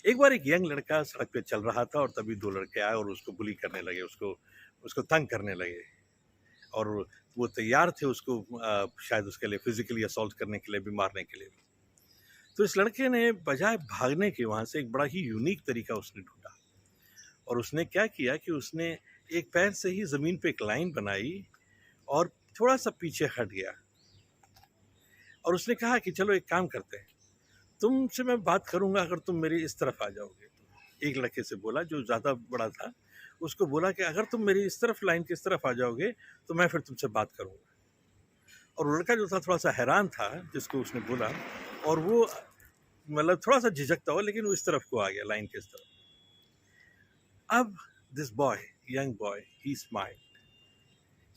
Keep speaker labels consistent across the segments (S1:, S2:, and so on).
S1: एक बार एक यंग लड़का सड़क पे चल रहा था और तभी 2 लड़के आए और उसको बुली करने लगे, उसको उसको तंग करने लगे और वो तैयार थे उसको शायद उसके लिए फिज़िकली असॉल्ट करने के लिए भी, मारने के लिए भी। तो इस लड़के ने बजाय भागने के वहाँ से एक बड़ा ही यूनिक तरीका उसने ढूँढा और उसने क्या किया कि उसने एक पैर से ही ज़मीन पे एक लाइन बनाई और थोड़ा-सा पीछे हट गया और उसने कहा कि चलो एक काम करते हैं, तुमसे मैं बात करूँगा अगर तुम मेरी इस तरफ आ जाओगे तो। एक लड़के से बोला जो ज़्यादा बड़ा था, उसको बोला कि अगर तुम मेरी इस तरफ लाइन की इस तरफ आ जाओगे, तो मैं फिर तुमसे बात करूँगा। और वो लड़का जो था थोड़ा-सा हैरान था जिसको उसने बोला और वो मतलब थोड़ा-सा झिझकता हुआ लेकिन वो इस तरफ को आ गया लाइन के इस तरफ। अब this boy, young boy, he smiled.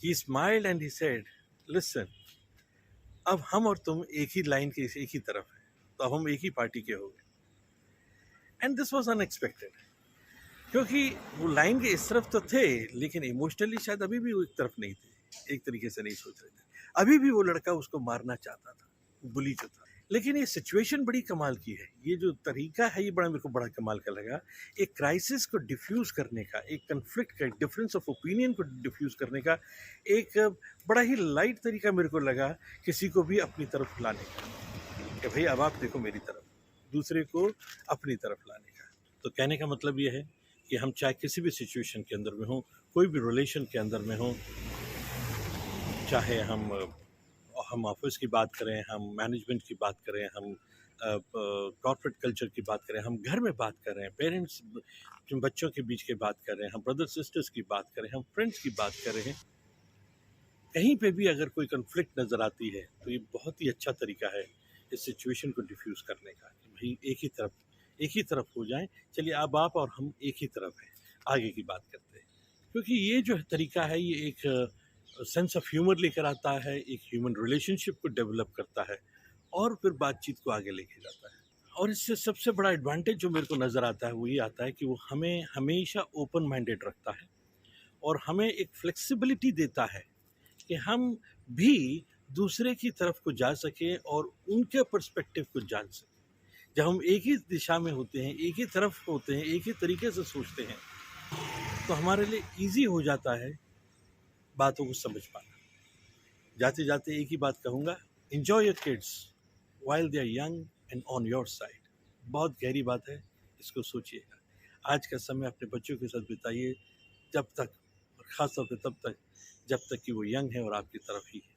S1: He smiled and he said, listen, अब हम और तुम एक ही लाइन के एक ही तरफ हैं, तो अब हम एक ही पार्टी के हो गए। एंड दिस वाज़ अनएक्सपेक्टेड क्योंकि वो लाइन के इस तरफ तो थे, लेकिन इमोशनली शायद अभी भी वो एक तरफ नहीं थे, एक तरीके से नहीं सोच रहे थे। अभी भी वो लड़का उसको मारना चाहता था, बुली जो था। लेकिन ये सिचुएशन बड़ी कमाल की है, ये जो तरीका है ये बड़ा मेरे को बड़ा कमाल का लगा। एक क्राइसिस को डिफ्यूज करने का, एक कन्फ्लिक्ट का, एक डिफरेंस ऑफ ओपिनियन को डिफ्यूज करने का एक बड़ा ही लाइट तरीका मेरे को लगा किसी को भी अपनी तरफ लाने का, कि भाई अब आप देखो मेरी तरफ, दूसरे को अपनी तरफ लाने का। तो कहने का मतलब ये है कि हम चाहे किसी भी सिचुएशन के अंदर में हों, कोई भी रिलेशन के अंदर में हों, चाहे हम ऑफिस की बात करें, हम मैनेजमेंट की बात करें, हम कॉर्पोरेट कल्चर की बात करें, हम घर में बात कर रहे हैं, पेरेंट्स बच्चों के बीच की बात कर रहे हैं, हम ब्रदर सिस्टर्स की बात करें, हम फ्रेंड्स की बात कर रहे हैं, कहीं पे भी अगर कोई कन्फ्लिक्ट नज़र आती है तो ये बहुत ही अच्छा तरीका है इस सिचुएशन को डिफ्यूज करने का कि भाई एक ही तरफ हो जाएं, चलिए अब आप और हम एक ही तरफ हैं, आगे की बात करते हैं। क्योंकि ये जो तरीका है ये एक सेंस ऑफ ह्यूमर लेकर आता है, एक ह्यूमन रिलेशनशिप को डेवलप करता है और फिर बातचीत को आगे लेके जाता है। और इससे सबसे बड़ा एडवांटेज जो मेरे को नज़र आता है वो ये आता है कि वो हमें हमेशा ओपन माइंडेड रखता है और हमें एक फ्लेक्सिबिलिटी देता है कि हम भी दूसरे की तरफ को जा सकें और उनके पर्सपेक्टिव को जान सकें। जब हम एक ही दिशा में होते हैं, एक ही तरफ होते हैं, एक ही तरीके से सोचते हैं, तो हमारे लिए ईज़ी हो जाता है बातों को समझ पाना। जाते जाते एक ही बात कहूँगा, enjoy your kids while they are young and on your side. बहुत गहरी बात है, इसको सोचिएगा। आज का समय अपने बच्चों के साथ बिताइए, जब तक, और ख़ास तौर पे तब तक जब तक कि वो यंग है और आपकी तरफ ही है।